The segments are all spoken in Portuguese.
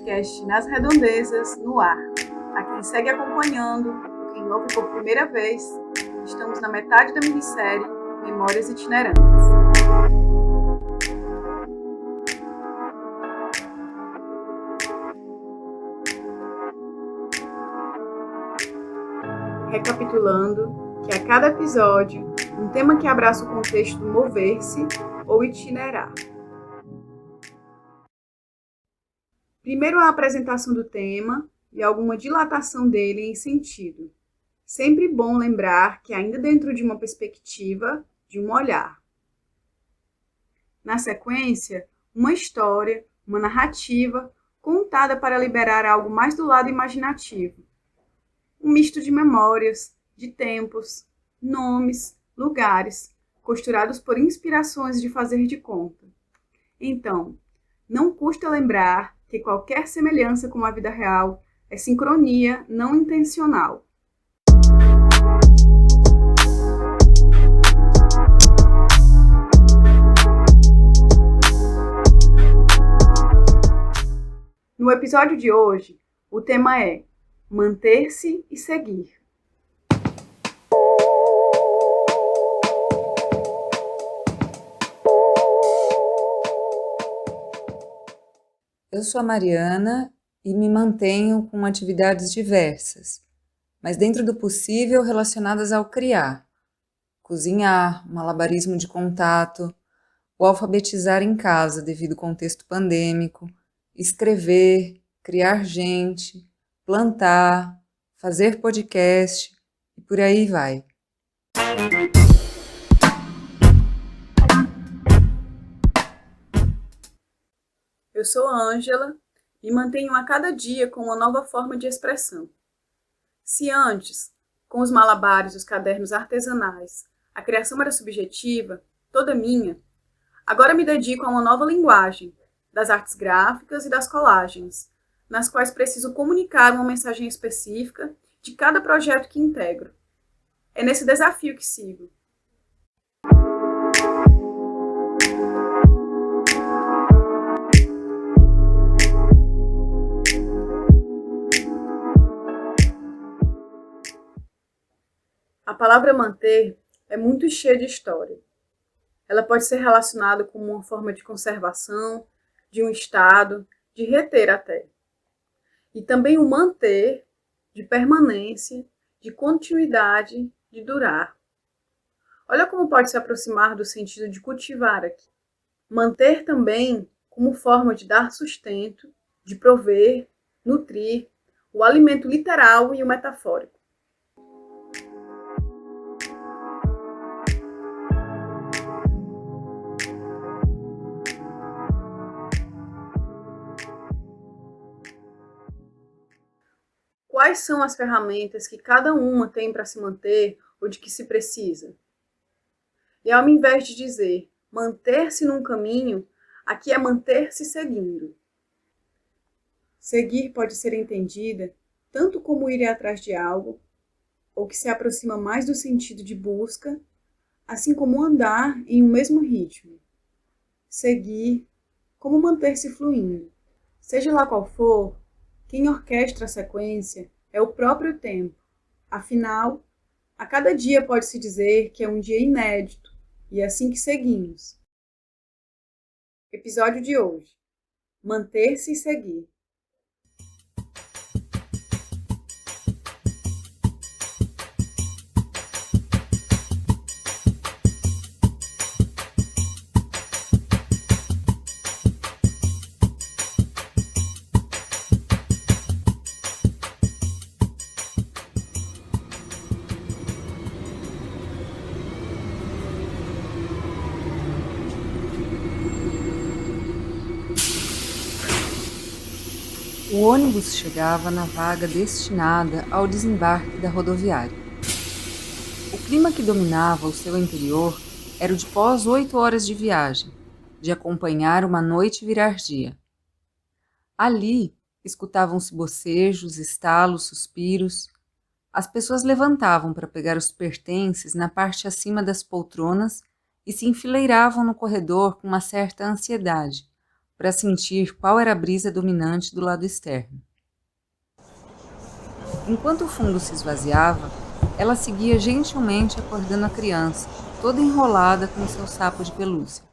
podcast Nas Redondezas, no ar. A quem segue acompanhando, quem ouve por primeira vez, estamos na metade da minissérie Memórias Itinerantes. Recapitulando, que a cada episódio, um tema que abraça o contexto do mover-se ou itinerar. Primeiro a apresentação do tema e alguma dilatação dele em sentido. Sempre bom lembrar que ainda dentro de uma perspectiva, de um olhar. Na sequência, uma história, uma narrativa, contada para liberar algo mais do lado imaginativo. Um misto de memórias, de tempos, nomes, lugares, costurados por inspirações de fazer de conta. Então, não custa lembrar que qualquer semelhança com a vida real é sincronia não intencional. No episódio de hoje, o tema é manter-se e seguir. Eu sou a Mariana e me mantenho com atividades diversas, mas dentro do possível relacionadas ao criar. Cozinhar, malabarismo de contato, o alfabetizar em casa devido ao contexto pandêmico, escrever, criar gente, plantar, fazer podcast e por aí vai. Eu sou a Ângela e mantenho a cada dia com uma nova forma de expressão. Se antes, com os malabares e os cadernos artesanais, a criação era subjetiva, toda minha, agora me dedico a uma nova linguagem, das artes gráficas e das colagens, nas quais preciso comunicar uma mensagem específica de cada projeto que integro. É nesse desafio que sigo. A palavra manter é muito cheia de história. Ela pode ser relacionada com uma forma de conservação, de um estado, de reter até. E também o manter, de permanência, de continuidade, de durar. Olha como pode se aproximar do sentido de cultivar aqui. Manter também como forma de dar sustento, de prover, nutrir, o alimento literal e o metafórico. Quais são as ferramentas que cada uma tem para se manter ou de que se precisa? E ao invés de dizer manter-se num caminho, aqui é manter-se seguindo. Seguir pode ser entendida tanto como ir atrás de algo, ou que se aproxima mais do sentido de busca, assim como andar em um mesmo ritmo. Seguir, como manter-se fluindo. Seja lá qual for, quem orquestra a sequência é o próprio tempo. Afinal, a cada dia pode-se dizer que é um dia inédito, e é assim que seguimos. Episódio de hoje: manter-se e seguir. O ônibus chegava na vaga destinada ao desembarque da rodoviária. O clima que dominava o seu interior era o de pós 8 horas de viagem, de acompanhar uma noite virar dia. Ali, escutavam-se bocejos, estalos, suspiros. As pessoas levantavam para pegar os pertences na parte acima das poltronas e se enfileiravam no corredor com uma certa ansiedade, para sentir qual era a brisa dominante do lado externo. Enquanto o fundo se esvaziava, ela seguia gentilmente acordando a criança, toda enrolada com seu sapo de pelúcia.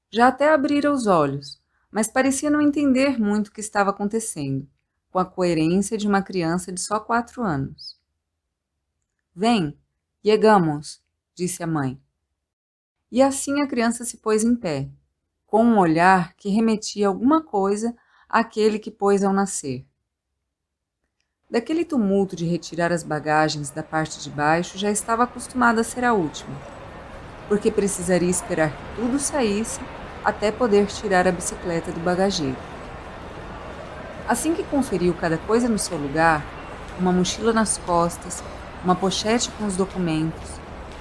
Já até abrira os olhos, mas parecia não entender muito o que estava acontecendo, com a coerência de uma criança de só 4 anos. Vem, llegamos, disse a mãe. E assim a criança se pôs em pé, com um olhar que remetia alguma coisa àquele que pôs ao nascer. Daquele tumulto de retirar as bagagens da parte de baixo já estava acostumada a ser a última, porque precisaria esperar que tudo saísse até poder tirar a bicicleta do bagageiro. Assim que conferiu cada coisa no seu lugar, uma mochila nas costas, uma pochete com os documentos,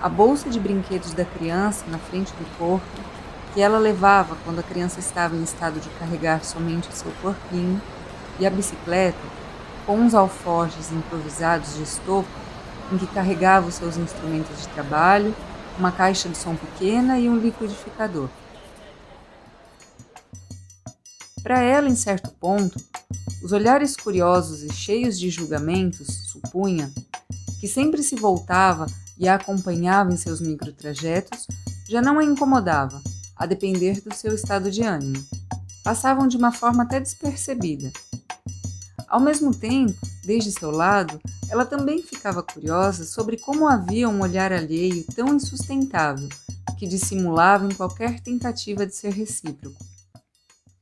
a bolsa de brinquedos da criança na frente do corpo, que ela levava quando a criança estava em estado de carregar somente o seu corpinho, e a bicicleta, com uns alforjes improvisados de estopa, em que carregava os seus instrumentos de trabalho, uma caixa de som pequena e um liquidificador. Para ela, em certo ponto, os olhares curiosos e cheios de julgamentos, supunha, que sempre se voltava e a acompanhava em seus microtrajetos, já não a incomodava, a depender do seu estado de ânimo. Passavam de uma forma até despercebida. Ao mesmo tempo, desde seu lado, ela também ficava curiosa sobre como havia um olhar alheio tão insustentável, que dissimulava em qualquer tentativa de ser recíproco.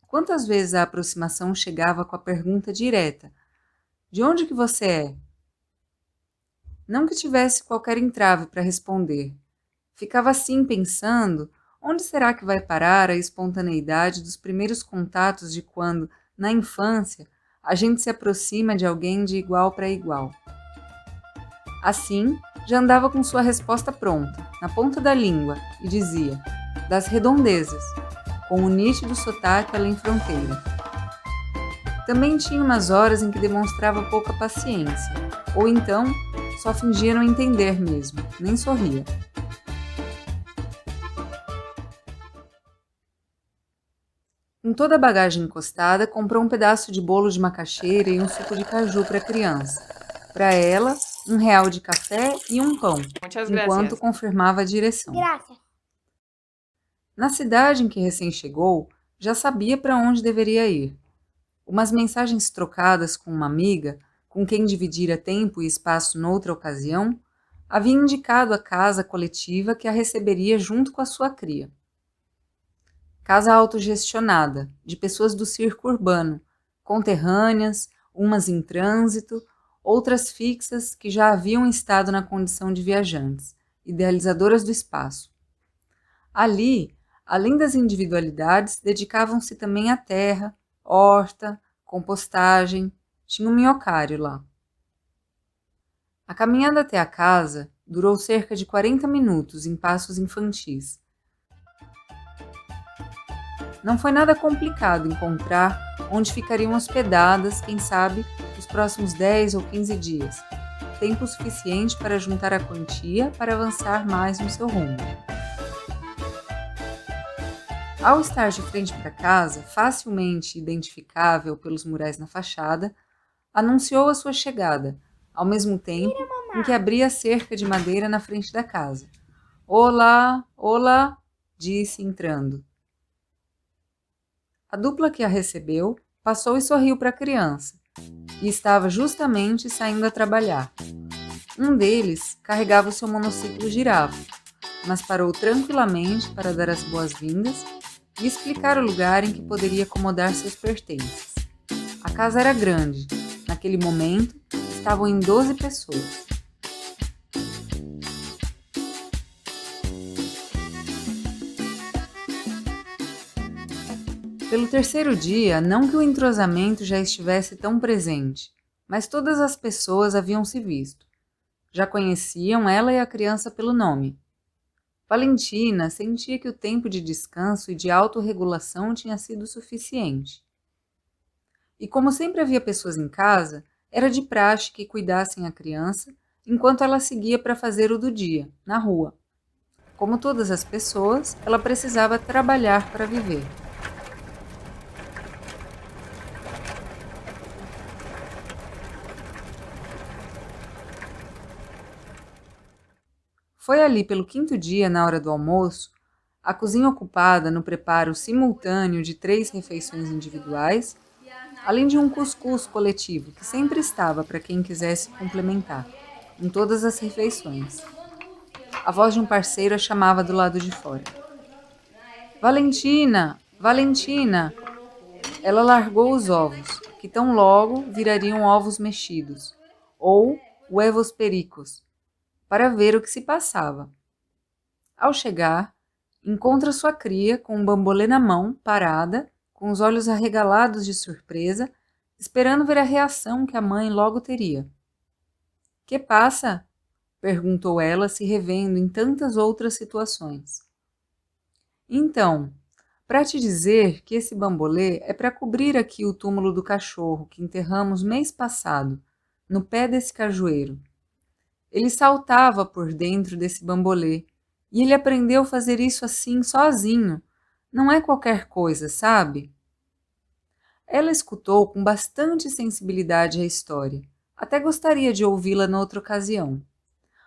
Quantas vezes a aproximação chegava com a pergunta direta: de onde que você é? Não que tivesse qualquer entrave para responder. Ficava assim pensando, onde será que vai parar a espontaneidade dos primeiros contatos de quando, na infância, a gente se aproxima de alguém de igual para igual. Assim, já andava com sua resposta pronta, na ponta da língua, e dizia: das redondezas, com um nítido sotaque além fronteira. Também tinha umas horas em que demonstrava pouca paciência, ou então só fingia não entender mesmo, nem sorria. Com toda a bagagem encostada, comprou um pedaço de bolo de macaxeira e um suco de caju para a criança. Para ela, R$1 de café e um pão, enquanto confirmava a direção. Graças. Na cidade em que recém chegou, já sabia para onde deveria ir. Umas mensagens trocadas com uma amiga, com quem dividira tempo e espaço noutra ocasião, havia indicado a casa coletiva que a receberia junto com a sua cria. Casa autogestionada, de pessoas do circo urbano, conterrâneas, umas em trânsito, outras fixas que já haviam estado na condição de viajantes, idealizadoras do espaço. Ali, além das individualidades, dedicavam-se também à terra, horta, compostagem, tinha um minhocário lá. A caminhada até a casa durou cerca de 40 minutos em passos infantis. Não foi nada complicado encontrar onde ficariam hospedadas, quem sabe, os próximos 10 ou 15 dias, tempo suficiente para juntar a quantia para avançar mais no seu rumo. Ao estar de frente para casa, facilmente identificável pelos murais na fachada, anunciou a sua chegada, ao mesmo tempo em que abria a cerca de madeira na frente da casa. Olá, olá, disse entrando. A dupla que a recebeu passou e sorriu para a criança, e estava justamente saindo a trabalhar. Um deles carregava o seu monociclo girafa, mas parou tranquilamente para dar as boas-vindas e explicar o lugar em que poderia acomodar seus pertences. A casa era grande. Naquele momento, estavam em 12 pessoas. Pelo terceiro dia, não que o entrosamento já estivesse tão presente, mas todas as pessoas haviam se visto. Já conheciam ela e a criança pelo nome. Valentina sentia que o tempo de descanso e de autorregulação tinha sido suficiente. E como sempre havia pessoas em casa, era de praxe que cuidassem a criança enquanto ela seguia para fazer o do dia, na rua. Como todas as pessoas, ela precisava trabalhar para viver. Foi ali pelo 5º dia, na hora do almoço, a cozinha ocupada no preparo simultâneo de 3 refeições individuais, além de um cuscuz coletivo que sempre estava para quem quisesse complementar, em todas as refeições. A voz de um parceiro a chamava do lado de fora. Valentina! Valentina! Ela largou os ovos, que tão logo virariam ovos mexidos, ou huevos pericos, para ver o que se passava. Ao chegar, encontra sua cria com um bambolê na mão, parada, com os olhos arregalados de surpresa, esperando ver a reação que a mãe logo teria. — Que passa? Perguntou ela, se revendo em tantas outras situações. — Então, para te dizer que esse bambolê é para cobrir aqui o túmulo do cachorro que enterramos mês passado, no pé desse cajueiro. Ele saltava por dentro desse bambolê, e ele aprendeu a fazer isso assim, sozinho. Não é qualquer coisa, sabe? Ela escutou com bastante sensibilidade a história. Até gostaria de ouvi-la noutra ocasião.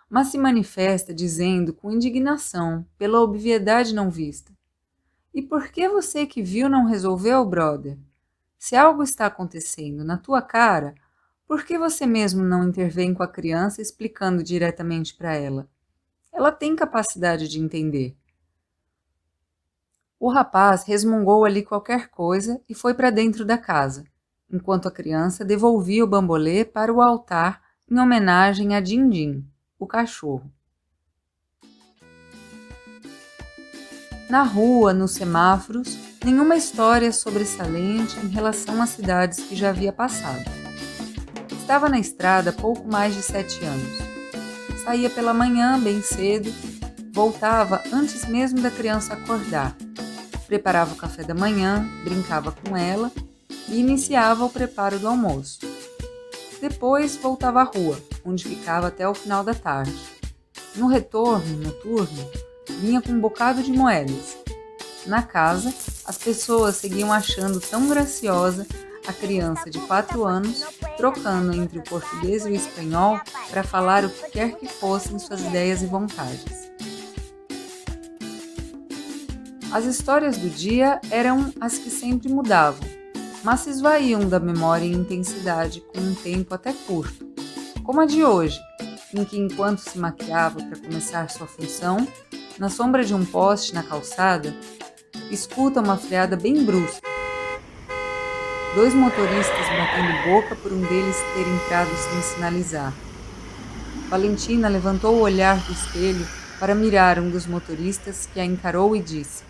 Mas se manifesta dizendo com indignação pela obviedade não vista. E por que você que viu não resolveu, brother? Se algo está acontecendo na tua cara, por que você mesmo não intervém com a criança explicando diretamente para ela? Ela tem capacidade de entender. O rapaz resmungou ali qualquer coisa e foi para dentro da casa, enquanto a criança devolvia o bambolê para o altar em homenagem a Dindim, o cachorro. Na rua, nos semáforos, nenhuma história sobressalente em relação às cidades que já havia passado. Estava na estrada há pouco mais de 7 anos. Saía pela manhã, bem cedo, voltava antes mesmo da criança acordar. Preparava o café da manhã, brincava com ela e iniciava o preparo do almoço. Depois voltava à rua, onde ficava até o final da tarde. No retorno, noturno, vinha com um bocado de moedas. Na casa, as pessoas seguiam achando tão graciosa a criança de 4 anos, trocando entre o português e o espanhol para falar o que quer que fossem suas ideias e vontades. As histórias do dia eram as que sempre mudavam, mas se esvaíam da memória em intensidade com um tempo até curto, como a de hoje, em que enquanto se maquiava para começar sua função, na sombra de um poste na calçada, escuta uma freada bem brusca. 2 motoristas batendo boca por um deles ter entrado sem sinalizar. Valentina levantou o olhar do espelho para mirar um dos motoristas que a encarou e disse: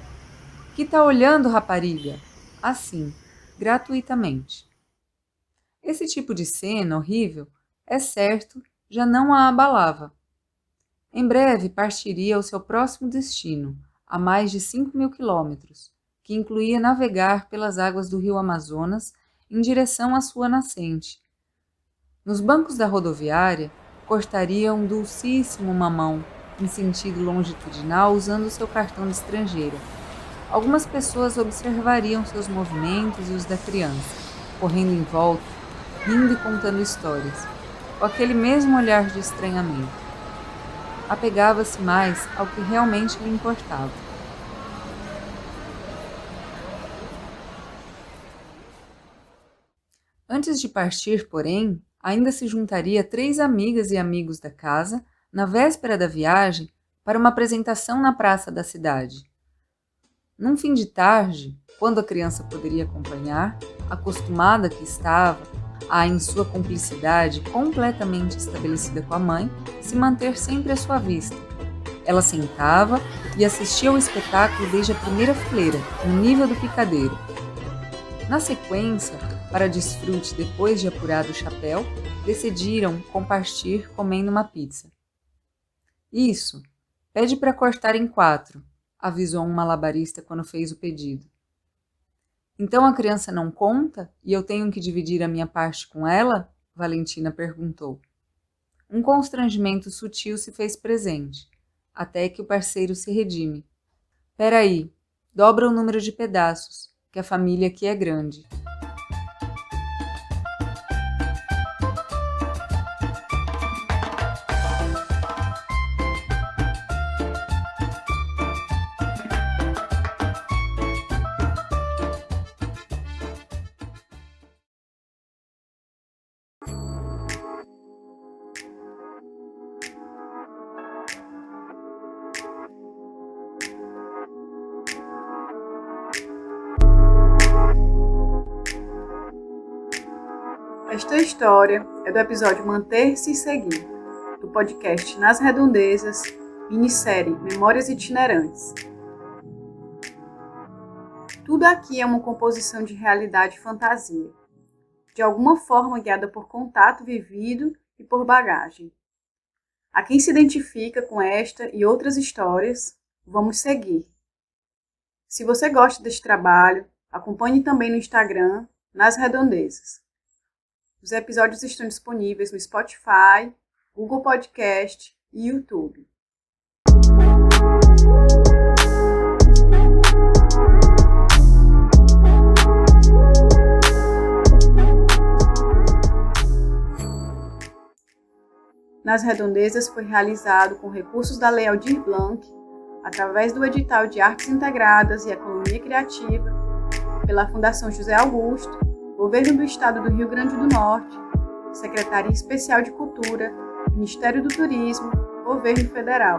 "Que tá olhando, rapariga?" Assim, gratuitamente. Esse tipo de cena horrível, é certo, já não a abalava. Em breve partiria ao seu próximo destino, a mais de 5.000 quilômetros, que incluía navegar pelas águas do rio Amazonas em direção à sua nascente. Nos bancos da rodoviária, cortaria um dulcíssimo mamão, em sentido longitudinal, usando seu cartão de estrangeira. Algumas pessoas observariam seus movimentos e os da criança, correndo em volta, rindo e contando histórias, com aquele mesmo olhar de estranhamento. Apegava-se mais ao que realmente lhe importava. Antes de partir, porém, ainda se juntaria 3 amigas e amigos da casa, na véspera da viagem, para uma apresentação na praça da cidade. Num fim de tarde, quando a criança poderia acompanhar, acostumada que estava a, em sua cumplicidade completamente estabelecida com a mãe, se manter sempre à sua vista. Ela sentava e assistia ao espetáculo desde a primeira fileira, no nível do picadeiro. Na sequência, para desfrute depois de apurado o chapéu, decidiram compartir comendo uma pizza. "Isso, pede para cortar em 4, avisou um malabarista quando fez o pedido. "Então a criança não conta e eu tenho que dividir a minha parte com ela?" Valentina perguntou. Um constrangimento sutil se fez presente, até que o parceiro se redime. "Peraí, dobra o número de pedaços, que a família aqui é grande." Esta história é do episódio Manter-se e Seguir, do podcast Nas Redondezas, minissérie Memórias Itinerantes. Tudo aqui é uma composição de realidade e fantasia, de alguma forma guiada por contato vivido e por bagagem. A quem se identifica com esta e outras histórias, vamos seguir. Se você gosta deste trabalho, acompanhe também no Instagram, Nas Redondezas. Os episódios estão disponíveis no Spotify, Google Podcast e YouTube. Nas Redondezas foi realizado com recursos da Lei Aldir Blanc, através do edital de Artes Integradas e Economia Criativa, pela Fundação José Augusto, Governo do Estado do Rio Grande do Norte, Secretaria Especial de Cultura, Ministério do Turismo, Governo Federal.